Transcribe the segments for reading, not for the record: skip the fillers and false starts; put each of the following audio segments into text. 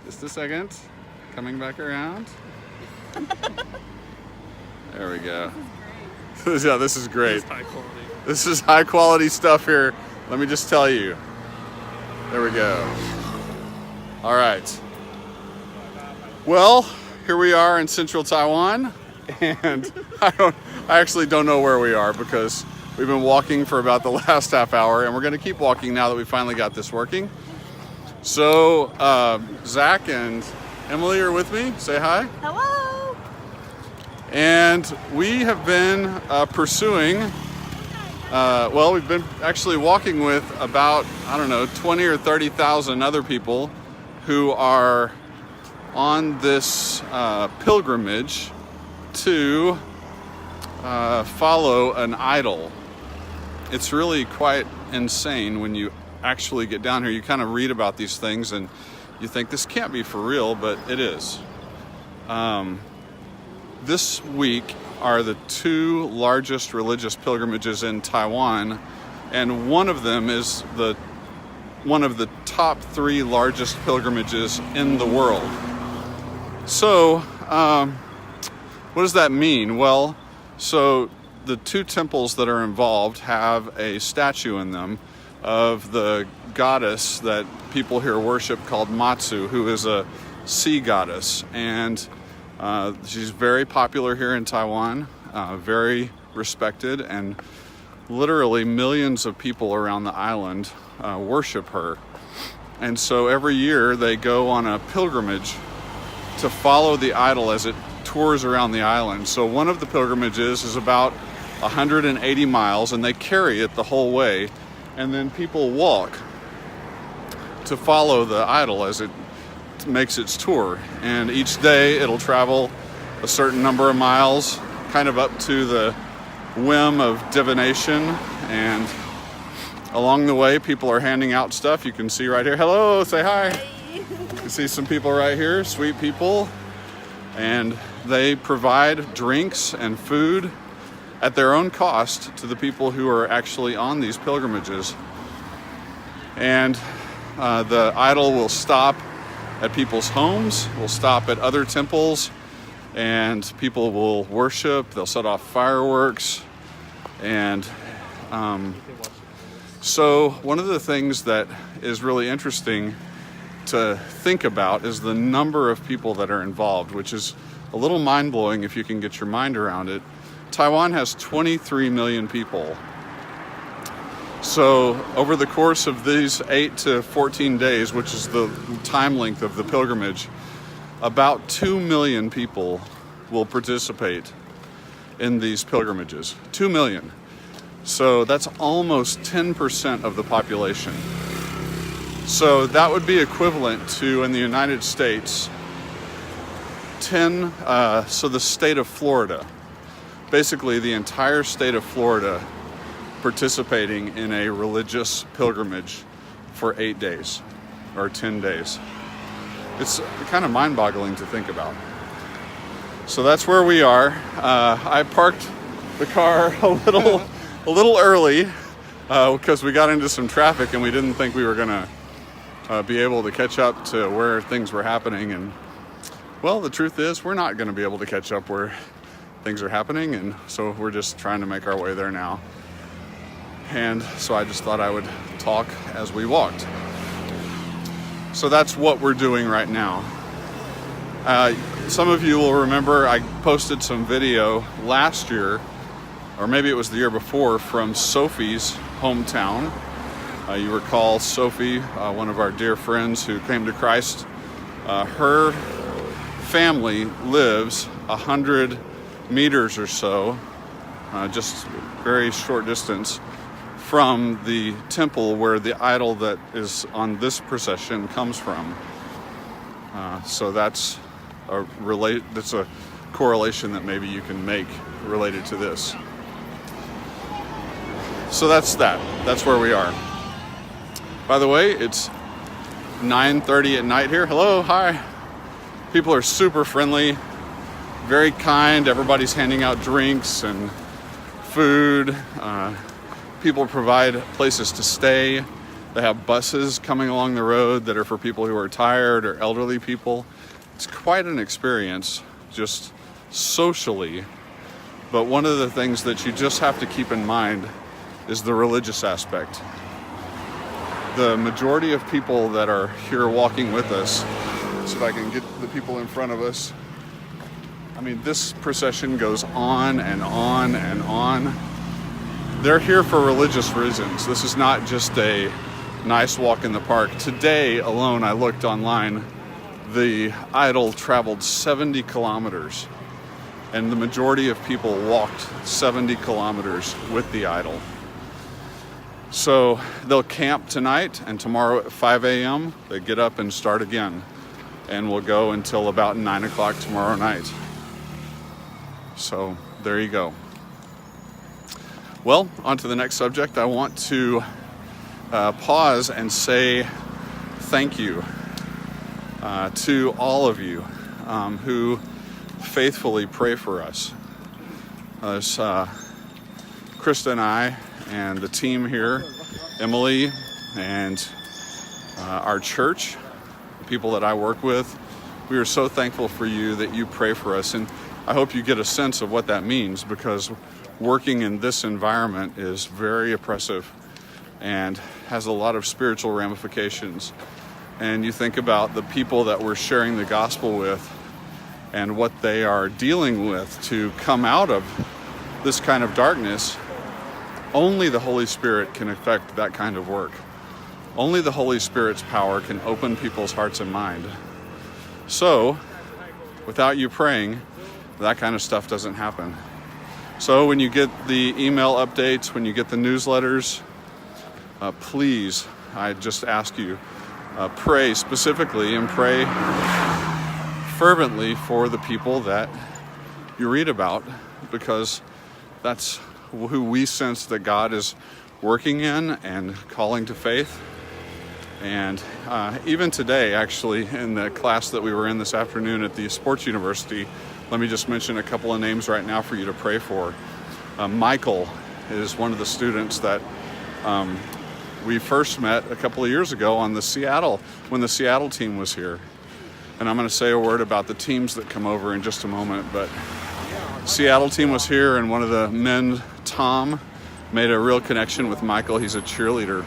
Just a second. Coming back around. There we go. Yeah, this is great. This is high quality. This is high quality stuff here. Let me just tell you. There we go. All right. Well, here we are in central Taiwan, and I actually don't know where we are because we've been walking for about the last half hour, and we're going to keep walking now that we finally got this working. So, Zach and Emily are with me. Say hi. Hello. And we have been pursuing, we've been actually walking with about, 20 or 30,000 other people who are on this pilgrimage to follow an idol. It's really quite insane when you actually get down here. You kind of read about these things and you think this can't be for real, but it is. This week are the two largest religious pilgrimages in Taiwan, and one of them is one of the top 3 largest pilgrimages in the world. So, what does that mean? Well, so the 2 temples that are involved have a statue in them of the goddess that people here worship called Matsu, who is a sea goddess. And she's very popular here in Taiwan, very respected, and literally millions of people around the island worship her. And so every year they go on a pilgrimage to follow the idol as it tours around the island. So one of the pilgrimages is about 180 miles, and they carry it the whole way. And then people walk to follow the idol as it makes its tour. And each day it'll travel a certain number of miles, kind of up to the whim of divination. And along the way, people are handing out stuff. You can see right here. Hello, say hi. Hey. You can see some people right here, sweet people. And they provide drinks and food at their own cost to the people who are actually on these pilgrimages. And the idol will stop at people's homes, will stop at other temples, and people will worship. They'll set off fireworks. And so one of the things that is really interesting to think about is the number of people that are involved, which is a little mind-blowing if you can get your mind around it. Taiwan has 23 million people. So over the course of these 8 to 14 days, which is the time length of the pilgrimage, about 2 million people will participate in these pilgrimages. 2 million. So that's almost 10% of the population. So that would be equivalent to, in the United States, so the state of Florida. Basically, the entire state of Florida participating in a religious pilgrimage for 8 days or 10 days. It's kind of mind-boggling to think about. So that's where we are. I parked the car a little early because we got into some traffic and we didn't think we were gonna be able to catch up to where things were happening. And well, the truth is we're not gonna be able to catch up where things are happening, and so we're just trying to make our way there now. And so I just thought I would talk as we walked. So that's what we're doing right now. Some of you will remember I posted some video last year, or maybe it was the year before, from Sophie's hometown. You recall Sophie, one of our dear friends who came to Christ. Her family lives 100 meters or so, just very short distance from the temple where the idol that is on this procession comes from. So that's a correlation that maybe you can make related to this. So that's where we are. By the way, it's 9:30 at night here. Hello, hi. People are super friendly, very kind. Everybody's handing out drinks and food. People provide places to stay. They have buses coming along the road that are for people who are tired or elderly people. It's quite an experience, just socially. But one of the things that you just have to keep in mind is the religious aspect. The majority of people that are here walking with us, so if I can get the people in front of us, I mean, this procession goes on and on and on. They're here for religious reasons. This is not just a nice walk in the park. Today alone, I looked online, the idol traveled 70 kilometers, and the majority of people walked 70 kilometers with the idol. So they'll camp tonight, and tomorrow at 5 a.m. they get up and start again, and we'll go until about 9 o'clock tomorrow night. So there you go. Well, on to the next subject. I want to pause and say thank you to all of you who faithfully pray for us. As Krista and I and the team here, Emily and our church, the people that I work with, we are so thankful for you that you pray for us. And I hope you get a sense of what that means, because working in this environment is very oppressive and has a lot of spiritual ramifications. And you think about the people that we're sharing the gospel with and what they are dealing with to come out of this kind of darkness. Only the Holy Spirit can effect that kind of work. Only the Holy Spirit's power can open people's hearts and mind. So, without you praying, that kind of stuff doesn't happen. So when you get the email updates, when you get the newsletters, please, I just ask you, pray specifically and pray fervently for the people that you read about, because that's who we sense that God is working in and calling to faith. And even today, actually, in the class that we were in this afternoon at the Sports University, let me just mention a couple of names right now for you to pray for. Michael is one of the students that we first met a couple of years ago on when the Seattle team was here. And I'm going to say a word about the teams that come over in just a moment. But Seattle team was here, and one of the men, Tom, made a real connection with Michael. He's a cheerleader.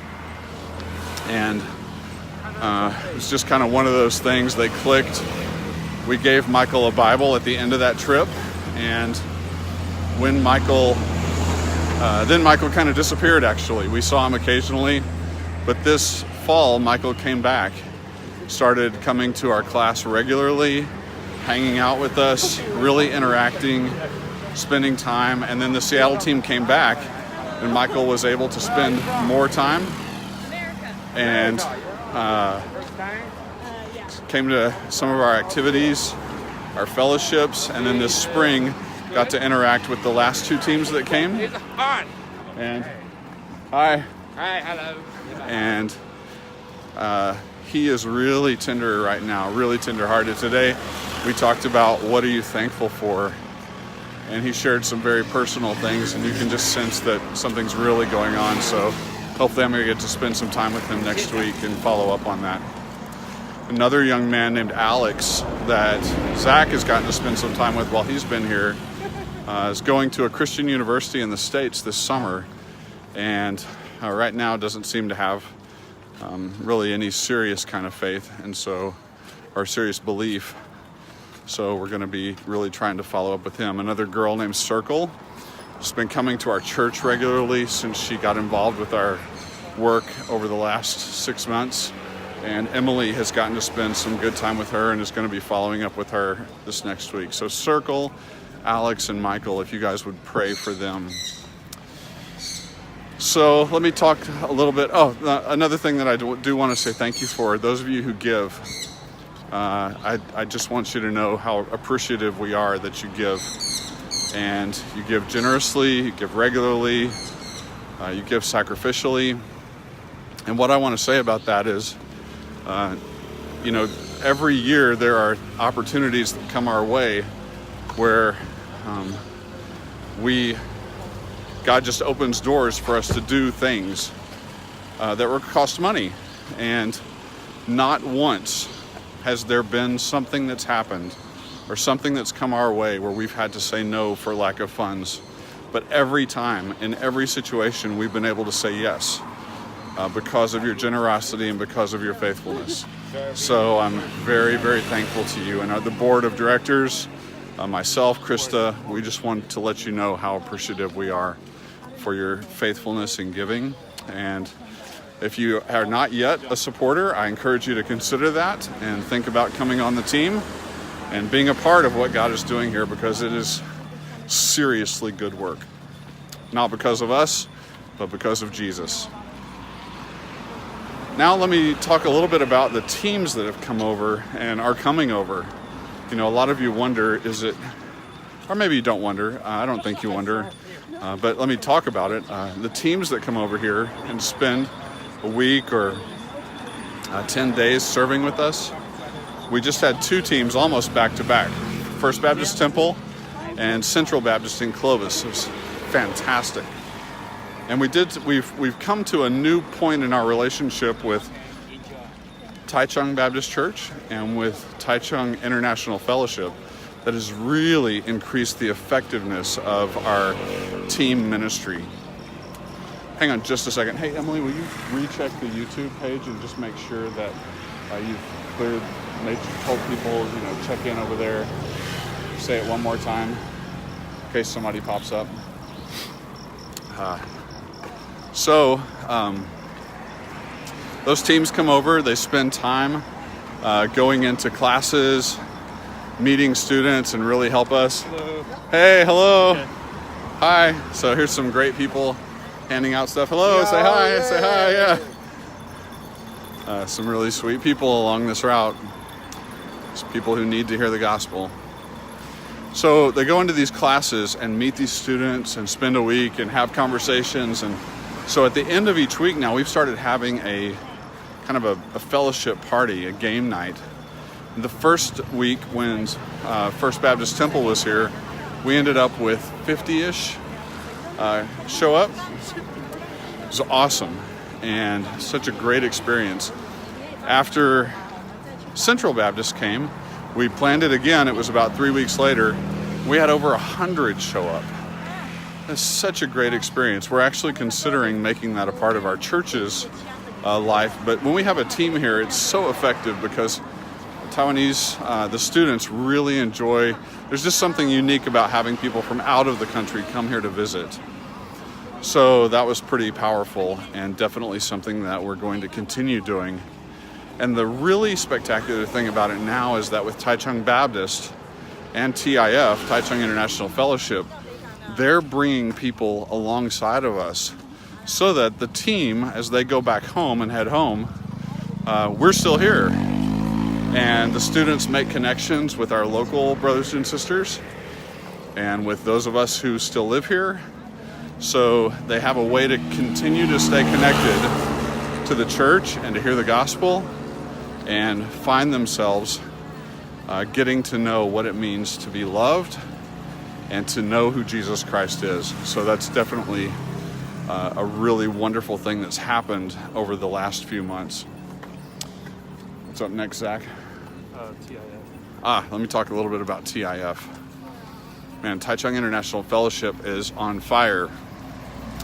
And it's just kind of one of those things. They clicked. We gave Michael a Bible at the end of that trip, and when then Michael kind of disappeared, actually. We saw him occasionally, but this fall, Michael came back, started coming to our class regularly, hanging out with us, really interacting, spending time, and then the Seattle team came back, and Michael was able to spend more time, and came to some of our activities, our fellowships, and then this spring got to interact with the last two teams that came. And hi. Hi, hello. And he is really tender right now, really tender-hearted. Today we talked about what are you thankful for, and he shared some very personal things, and you can just sense that something's really going on. So hopefully I'm going to get to spend some time with him next week and follow up on that. Another young man named Alex that Zach has gotten to spend some time with while he's been here is going to a Christian university in the States this summer, and right now doesn't seem to have really any serious kind of faith, and so, or serious belief. So we're going to be really trying to follow up with him. Another girl named Circle has been coming to our church regularly since she got involved with our work over the last 6 months. And Emily has gotten to spend some good time with her and is going to be following up with her this next week. So Circle, Alex, and Michael, if you guys would pray for them. So let me talk a little bit. Another thing that I do want to say thank you for, those of you who give. I just want you to know how appreciative we are that you give. And you give generously, you give regularly, you give sacrificially. And what I want to say about that is, every year there are opportunities that come our way where God just opens doors for us to do things. that cost money. And not once has there been something that's happened or something that's come our way where we've had to say no for lack of funds. But every time, in every situation, we've been able to say yes because of your generosity and because of your faithfulness. So I'm very, very thankful to you. And the board of directors, myself, Krista, we just want to let you know how appreciative we are for your faithfulness in giving. And if you are not yet a supporter, I encourage you to consider that and think about coming on the team and being a part of what God is doing here, because it is seriously good work. Not because of us, but because of Jesus. Now let me talk a little bit about the teams that have come over and are coming over. You know, a lot of you wonder, is it, or maybe you don't wonder, I don't think you wonder, but let me talk about it. The teams that come over here and spend a week or 10 days serving with us, we just had 2 teams almost back to back. First Baptist Temple and Central Baptist in Clovis. It was fantastic. And we've come to a new point in our relationship with Taichung Baptist Church and with Taichung International Fellowship that has really increased the effectiveness of our team ministry. Hang on just a second. Hey, Emily, will you recheck the YouTube page and just make sure that you've cleared, told people, check in over there. Say it one more time in case somebody pops up. Those teams come over, they spend time going into classes, meeting students, and really help us. Hello. Hey, hello. Okay. Hi. So here's some great people handing out stuff. Hello, say hi, say hi, yeah. Some really sweet people along this route. It's people who need to hear the gospel. So they go into these classes and meet these students and spend a week and have conversations. And so at the end of each week now, we've started having a kind of a fellowship party, a game night. The first week when First Baptist Temple was here, we ended up with 50-ish show up. It was awesome and such a great experience. After Central Baptist came, we planned it again. It was about 3 weeks later. We had over 100 show up. It's such a great experience. We're actually considering making that a part of our church's life. But when we have a team here, it's so effective because Taiwanese, the students really enjoy. There's just something unique about having people from out of the country come here to visit. So that was pretty powerful and definitely something that we're going to continue doing. And the really spectacular thing about it now is that with Taichung Baptist and TIF, Taichung International Fellowship, they're bringing people alongside of us so that the team, as they go back home and head home, we're still here. And the students make connections with our local brothers and sisters and with those of us who still live here. So they have a way to continue to stay connected to the church and to hear the gospel and find themselves getting to know what it means to be loved and to know who Jesus Christ is. So that's definitely a really wonderful thing that's happened over the last few months. What's up next, Zach? TIF. Let me talk a little bit about TIF. Man, Taichung International Fellowship is on fire.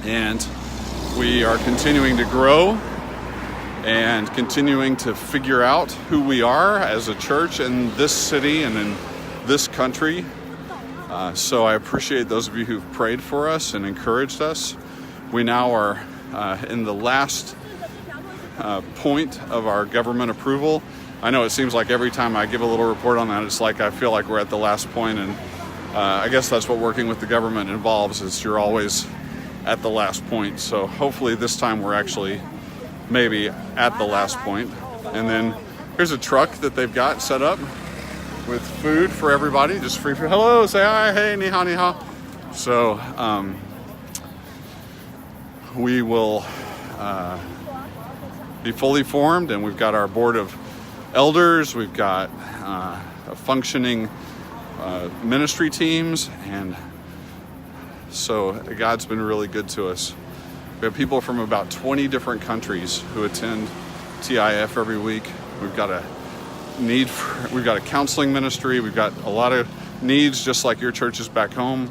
And we are continuing to grow and continuing to figure out who we are as a church in this city and in this country. So I appreciate those of you who've prayed for us and encouraged us. We now are in the last point of our government approval. I know it seems like every time I give a little report on that, it's like I feel like we're at the last point, and I guess that's what working with the government involves, is you're always at the last point. So hopefully this time we're actually maybe at the last point. And then here's a truck that they've got set up with food for everybody, just free food. Hello, say hi, hey, ni hao, ni hao. So we will be fully formed, and we've got our board of elders, we've got a functioning ministry teams, and so God's been really good to us. We have people from about 20 different countries who attend TIF every week. We've got a counseling ministry. We've got a lot of needs just like your churches back home.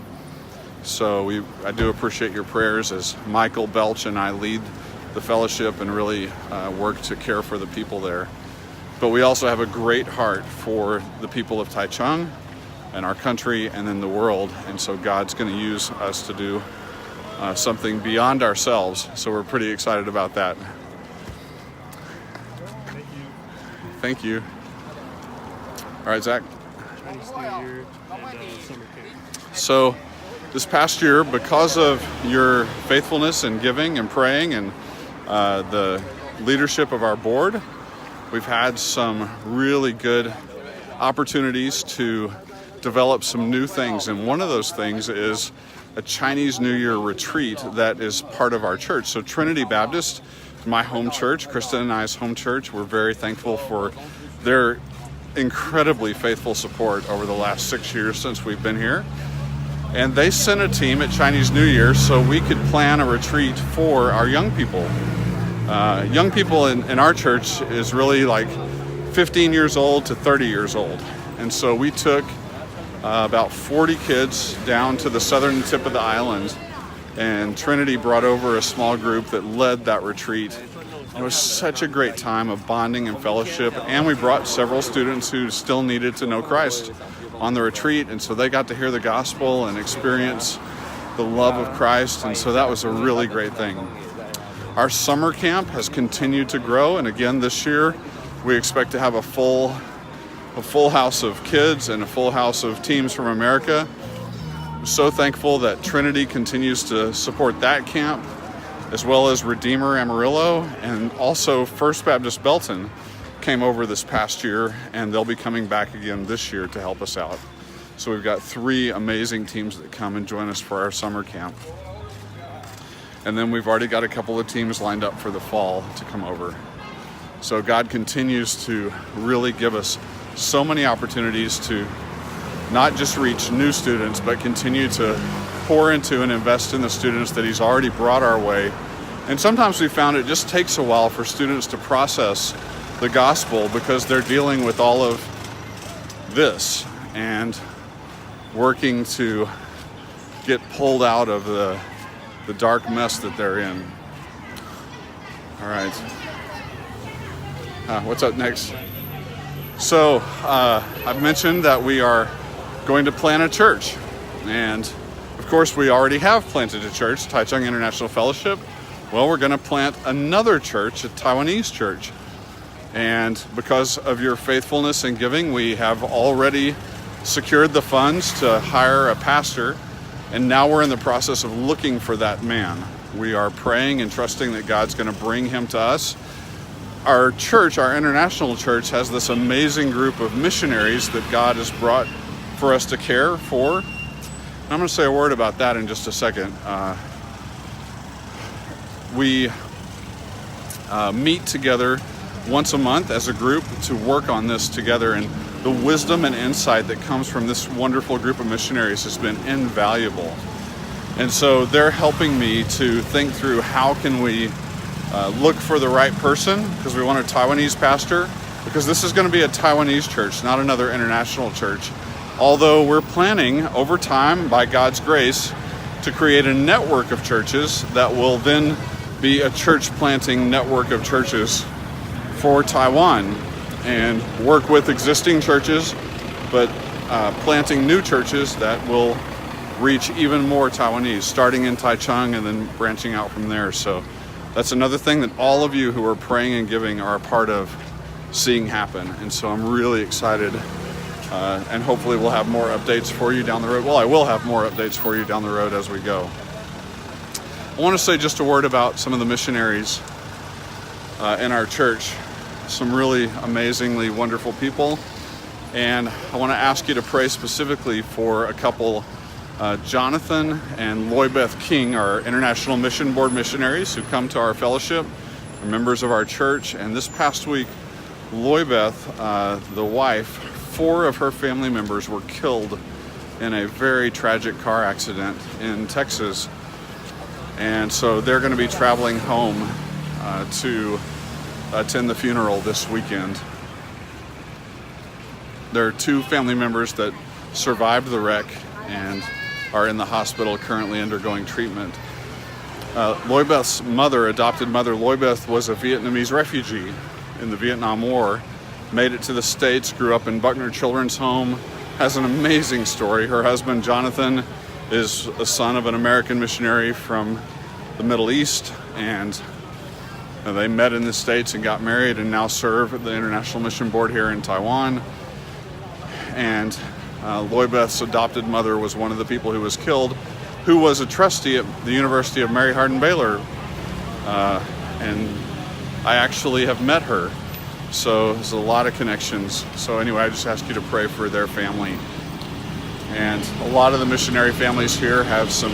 So I do appreciate your prayers as Michael Belch and I lead the fellowship and really work to care for the people there. But we also have a great heart for the people of Taichung and our country and then the world. And so God's going to use us to do something beyond ourselves. So we're pretty excited about that. Thank you. All right, Zach. Chinese New Year and summer camp. So this past year, because of your faithfulness and giving and praying and the leadership of our board, we've had some really good opportunities to develop some new things. And one of those things is a Chinese New Year retreat that is part of our church. So Trinity Baptist, my home church, Kristen and I's home church, we're very thankful for their incredibly faithful support over the last 6 years since we've been here. And they sent a team at Chinese New Year so we could plan a retreat for our young people. Young people in our church is really like 15 years old to 30 years old. And so we took about 40 kids down to the southern tip of the island, and Trinity brought over a small group that led that retreat. It was such a great time of bonding and fellowship, and we brought several students who still needed to know Christ on the retreat, and so they got to hear the gospel and experience the love of Christ, and so that was a really great thing. Our summer camp has continued to grow, and again this year we expect to have a full house of kids and a full house of teams from America. I'm so thankful that Trinity continues to support that camp, as well as Redeemer Amarillo, and also First Baptist Belton came over this past year, and they'll be coming back again this year to help us out. So we've got 3 amazing teams that come and join us for our summer camp. And then we've already got a couple of teams lined up for the fall to come over. So God continues to really give us so many opportunities to not just reach new students, but continue to pour into and invest in the students that He's already brought our way. And sometimes we found it just takes a while for students to process the gospel because they're dealing with all of this and working to get pulled out of the dark mess that they're in. All right. What's up next? So I've mentioned that we are going to plant a church, and of course we already have planted a church, Taichung International Fellowship. Well, we're going to plant another church, a Taiwanese church, and because of your faithfulness and giving, we have already secured the funds to hire a pastor, and now we're in the process of looking for that man. We are praying and trusting that God's going to bring him to us. Our church, our international church, has this amazing group of missionaries that God has brought for us to care for. I'm going to say a word about that in just a second. We meet together once a month as a group to work on this together, and the wisdom and insight that comes from this wonderful group of missionaries has been invaluable. And so they're helping me to think through how can we look for the right person, because we want a Taiwanese pastor, because this is going to be a Taiwanese church, not another international church. Although we're planning over time, by God's grace, to create a network of churches that will then be a church planting network of churches for Taiwan, and work with existing churches, but planting new churches that will reach even more Taiwanese, starting in Taichung and then branching out from there. So that's another thing that all of you who are praying and giving are a part of seeing happen. And so I'm really excited, and hopefully we'll have more updates for you down the road. Well, I will have more updates for you down the road as we go. I want to say just a word about some of the missionaries in our church. Some really amazingly wonderful people. And I want to ask you to pray specifically for a couple. Jonathan and Loybeth King are International Mission Board missionaries who come to our fellowship, are members of our church. And this past week, Loybeth, the wife, 4 of her family members were killed in a very tragic car accident in Texas. And so they're going to be traveling home to attend the funeral this weekend. There are 2 family members that survived the wreck and are in the hospital currently undergoing treatment. Loy Beth's mother, adopted mother, Loy Beth, was a Vietnamese refugee in the Vietnam War, made it to the States, grew up in Buckner Children's Home, has an amazing story. Her husband, Jonathan, is a son of an American missionary from the Middle East, and they met in the States and got married and now serve at the International Mission Board here in Taiwan. And Loy Beth's adopted mother was one of the people who was killed, who was a trustee at the University of Mary Hardin Baylor. And I actually have met her. So there's a lot of connections. So anyway, I just ask you to pray for their family. And a lot of the missionary families here have some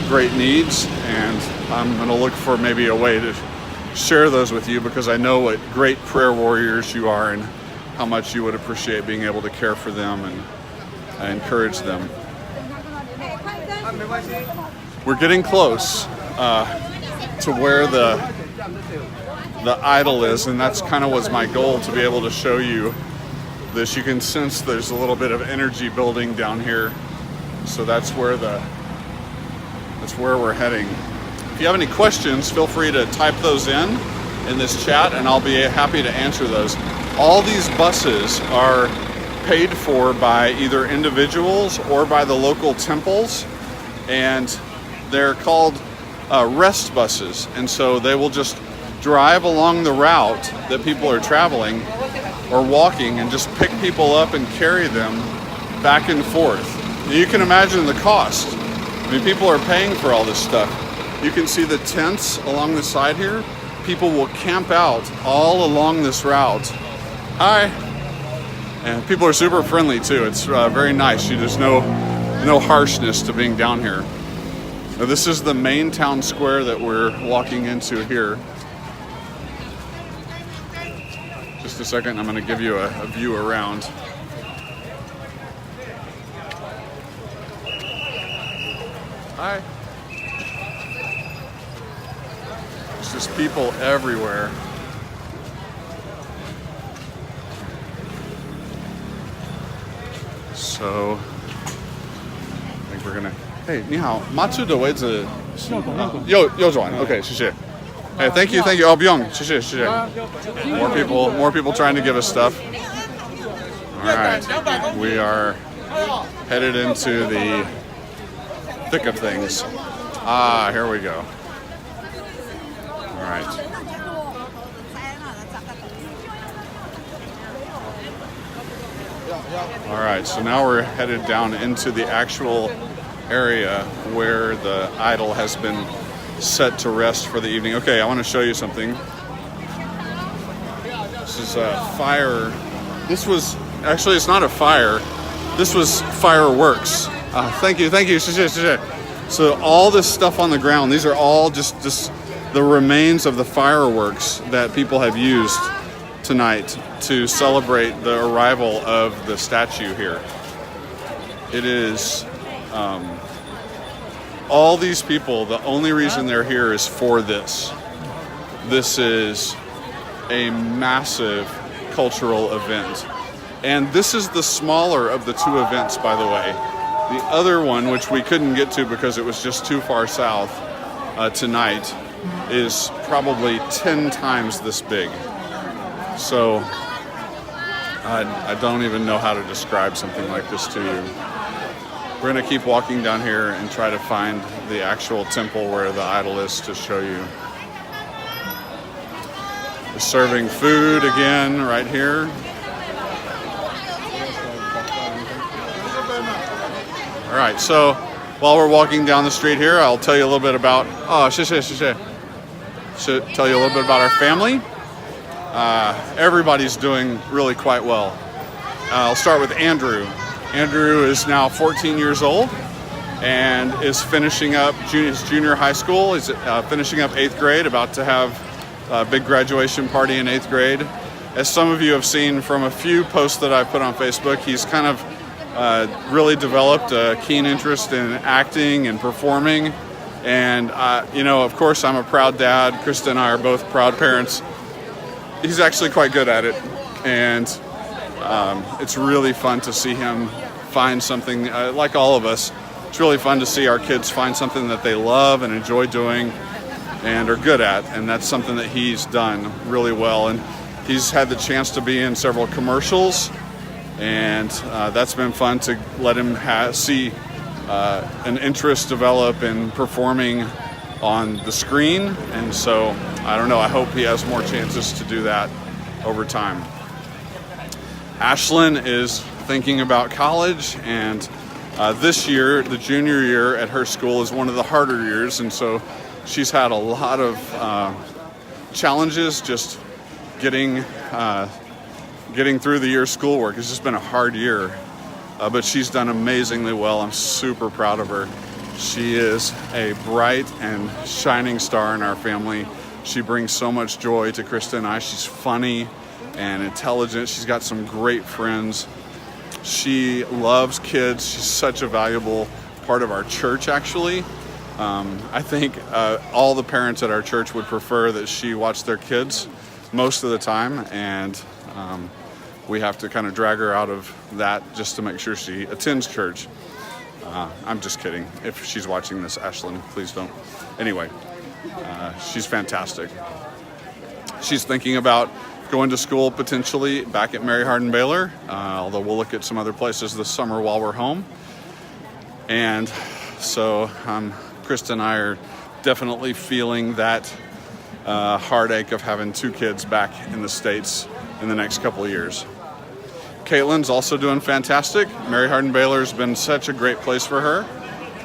great needs, and I'm going to look for maybe a way to share those with you, because I know what great prayer warriors you are and how much you would appreciate being able to care for them and encourage them. We're getting close to where the idol is, and that's kind of was my goal, to be able to show you this. You can sense there's a little bit of energy building down here, so that's where we're heading. If you have any questions, feel free to type those in this chat, and I'll be happy to answer those. All these buses are paid for by either individuals or by the local temples, and they're called rest buses, and so they will just drive along the route that people are traveling or walking and just pick people up and carry them back and forth. You can imagine the cost. I mean, people are paying for all this stuff. You can see the tents along the side here. People will camp out all along this route. Hi. And people are super friendly too. It's very nice. There's no harshness to being down here. Now, this is the main town square that we're walking into here. Just a second, I'm going to give you a view around. Hi. There's just people everywhere. So, I think we're gonna. Hey, 你好，马祖的位置右转 ，OK， 谢谢。Hey, thank you. Oh, 不用，谢谢。More people trying to give us stuff. All right, we are headed into the thick of things. Here we go. All right. All right, so now we're headed down into the actual area where the idol has been set to rest for the evening. Okay, I want to show you something. This is a fire. This was, actually it's not a fire. This was fireworks. Thank you. So all this stuff on the ground, these are all just the remains of the fireworks that people have used tonight to celebrate the arrival of the statue here. It is, all these people, the only reason they're here is for this. This is a massive cultural event. And this is the smaller of the 2 events, by the way. The other one, which we couldn't get to because it was just too far south tonight, is probably 10 times this big. So I don't even know how to describe something like this to you. We're going to keep walking down here and try to find the actual temple where the idol is to show you. We're serving food again right here. All right, so while we're walking down the street here, I'll tell you a little bit about, tell you a little bit about our family. Everybody's doing really quite well. I'll start with Andrew. Andrew is now 14 years old and is finishing up his junior high school. He's finishing up 8th grade, about to have a big graduation party in 8th grade. As some of you have seen from a few posts that I've put on Facebook, he's kind of really developed a keen interest in acting and performing. And, you know, of course, I'm a proud dad. Krista and I are both proud parents. He's actually quite good at it. And it's really fun to see him find something, like all of us, it's really fun to see our kids find something that they love and enjoy doing and are good at. And that's something that he's done really well. And he's had the chance to be in several commercials. And that's been fun to let him see an interest develop in performing on the screen. And so, I don't know, I hope he has more chances to do that over time. Ashlyn is thinking about college, and this year, the junior year at her school, is one of the harder years, and so she's had a lot of challenges just getting through the year's schoolwork. It's just been a hard year, but she's done amazingly well. I'm super proud of her. She is a bright and shining star in our family. She brings so much joy to Krista and I. She's funny and intelligent. She's got some great friends. She loves kids. She's such a valuable part of our church, actually. I think all the parents at our church would prefer that she watch their kids most of the time, and we have to kind of drag her out of that just to make sure she attends church. I'm just kidding. If she's watching this, Ashlyn, please don't. Anyway, she's fantastic. She's thinking about going to school potentially back at Mary Hardin Baylor, although we'll look at some other places this summer while we're home. And so Krista and I are definitely feeling that heartache of having two kids back in the States in the next couple of years. Caitlin's also doing fantastic. Mary Hardin Baylor has been such a great place for her,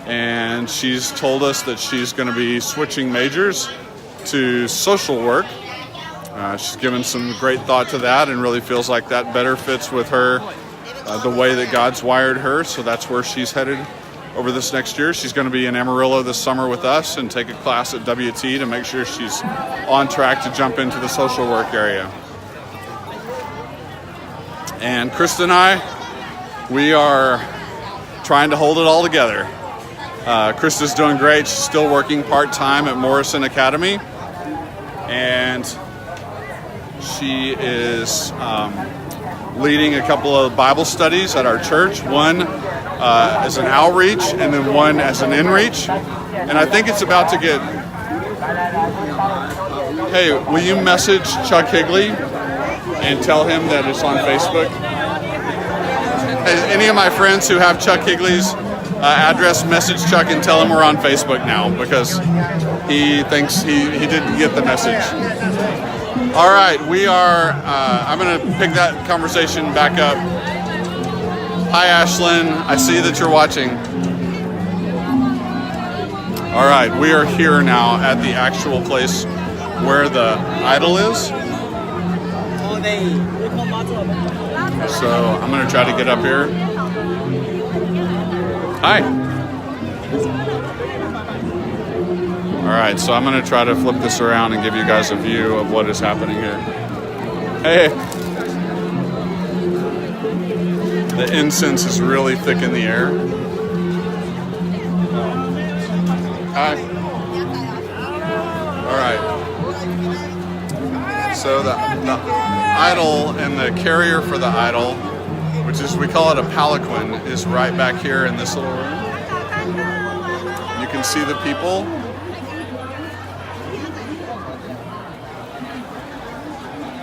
and she's told us that she's going to be switching majors to social work. She's given some great thought to that and really feels like that better fits with her, the way that God's wired her. So that's where she's headed over this next year. She's going to be in Amarillo this summer with us and take a class at WT to make sure she's on track to jump into the social work area. And Krista and I, we are trying to hold it all together. Krista's doing great. She's still working part-time at Morrison Academy. And she is leading a couple of Bible studies at our church, one as an outreach and then one as an inreach. And I think it's about to get... Hey, will you message Chuck Higley and tell him that it's on Facebook? Any of my friends who have Chuck Higley's address, message Chuck and tell him we're on Facebook now, because he thinks he didn't get the message. All right, we are, I'm going to pick that conversation back up. Hi, Ashlyn. I see that you're watching. All right, we are here now at the actual place where the idol is. So I'm going to try to get up here. Hi. All right, so I'm going to try to flip this around and give you guys a view of what is happening here. Hey. The incense is really thick in the air. Hi. All right. So the idol and the carrier for the idol, which is, we call it a palanquin, is right back here in this little room. You can see the people.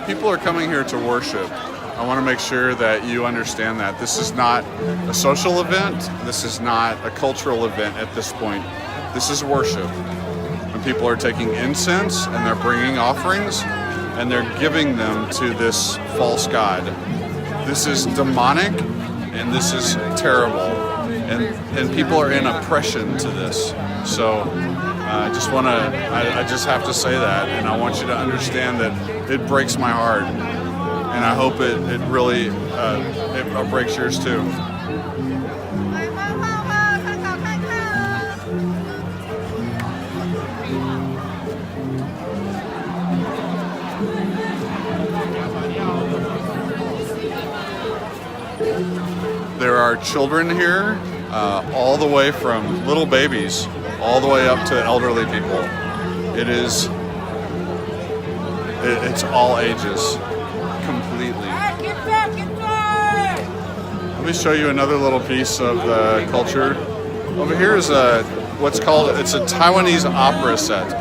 People are coming here to worship. I want to make sure that you understand that. This is not a social event. This is not a cultural event at this point. This is worship. And people are taking incense and they're bringing offerings and they're giving them to this false god. This is demonic and this is terrible. And people are in oppression to this. So I just have to say that, and I want you to understand that it breaks my heart, and I hope it really it breaks yours too. There are children here, all the way from little babies all the way up to elderly people. It's all ages, completely. Let me show you another little piece of the culture. Over here is it's a Taiwanese opera set.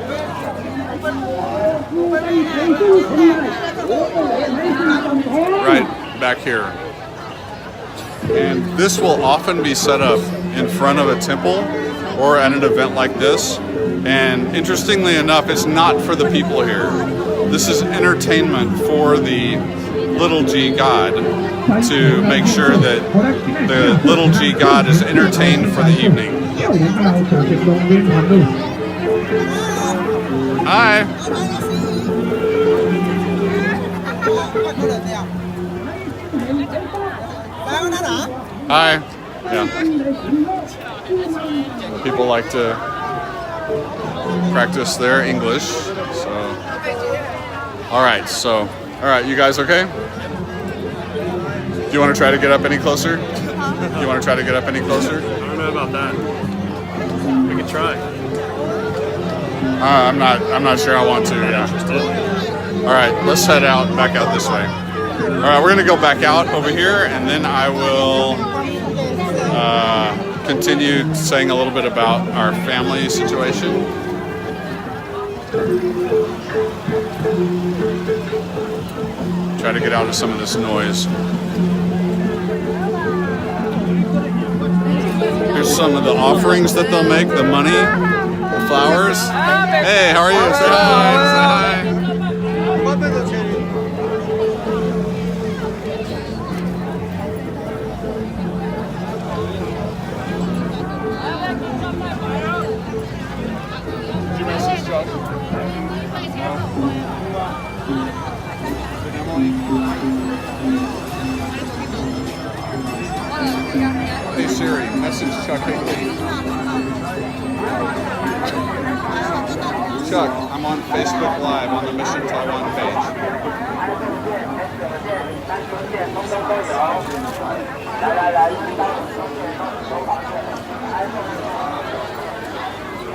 Right back here. And this will often be set up in front of a temple or at an event like this. And interestingly enough, it's not for the people here. This is entertainment for the little g god, to make sure that the little g god is entertained for the evening. Hi. Hi. Yeah. People like to practice their English. So, all right. You guys okay? Do you want to try to get up any closer? You want to try to get up any closer? I don't know about that. We can try. I'm not sure I want to. Yeah. All right. Let's head back out this way. All right. We're gonna go back out over here, and then I will continue saying a little bit about our family situation. Try to get out of some of this noise. Here's some of the offerings that they'll make, the money, the flowers. Hey, how are you? Say hi. Say hi. Hey Siri, message Chuck Higley. Chuck, I'm on Facebook Live on the Mission Taiwan page.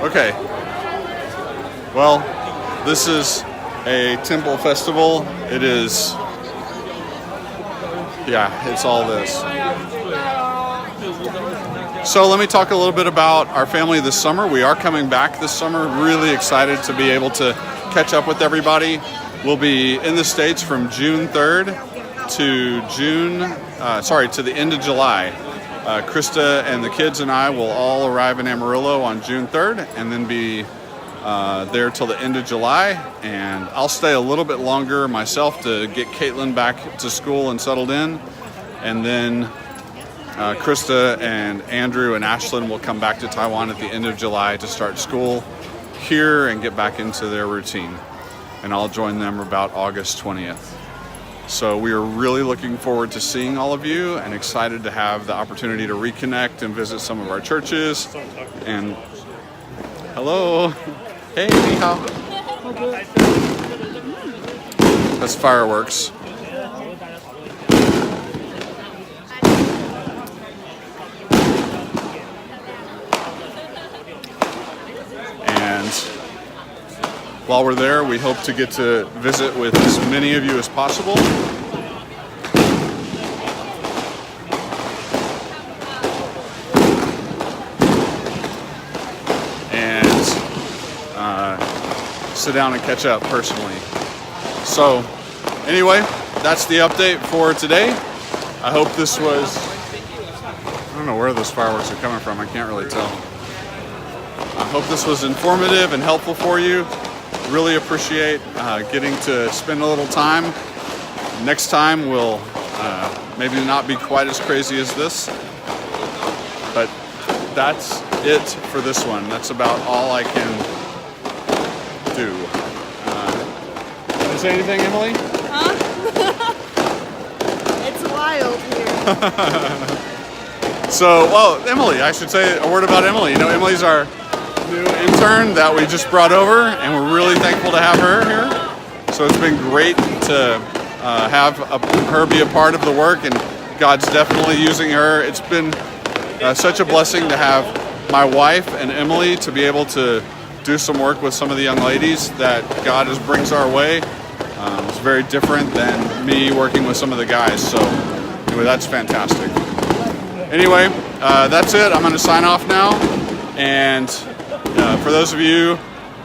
Okay. Well, this is a temple festival. It is, it's all this. So let me talk a little bit about our family this summer. We are coming back this summer. Really excited to be able to catch up with everybody. We'll be in the States from June 3rd to to the end of July. Krista and the kids and I will all arrive in Amarillo on June 3rd and then be there till the end of July. And I'll stay a little bit longer myself to get Caitlin back to school and settled in. And then Krista and Andrew and Ashlyn will come back to Taiwan at the end of July to start school here and get back into their routine. And I'll join them about August 20th. So we are really looking forward to seeing all of you and excited to have the opportunity to reconnect and visit some of our churches. And hello. Hey, ni hao. That's fireworks. And while we're there, we hope to get to visit with as many of you as possible. And sit down and catch up personally. So anyway, that's the update for today. I hope this was, I don't know where those fireworks are coming from. I can't really tell. I hope this was informative and helpful for you. Really appreciate getting to spend a little time. Next time will maybe not be quite as crazy as this, but that's it for this one. That's about all I can do. Want to say anything, Emily? Huh? It's wild here. So, Emily, I should say a word about Emily. You know, Emily's our new intern that we just brought over, and we're really thankful to have her here. So it's been great to have her be a part of the work, and God's definitely using her. It's been such a blessing to have my wife and Emily to be able to do some work with some of the young ladies that God just brings our way. It's very different than me working with some of the guys. So anyway, that's fantastic. Anyway, that's it. I'm going to sign off now. And for those of you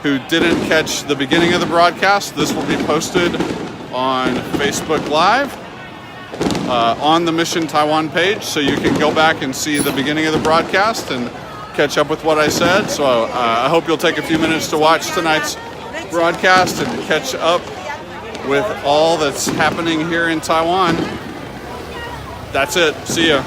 who didn't catch the beginning of the broadcast, this will be posted on Facebook Live on the Mission Taiwan page, so you can go back and see the beginning of the broadcast and catch up with what I said. So I hope you'll take a few minutes to watch tonight's broadcast and catch up with all that's happening here in Taiwan. That's it. See ya.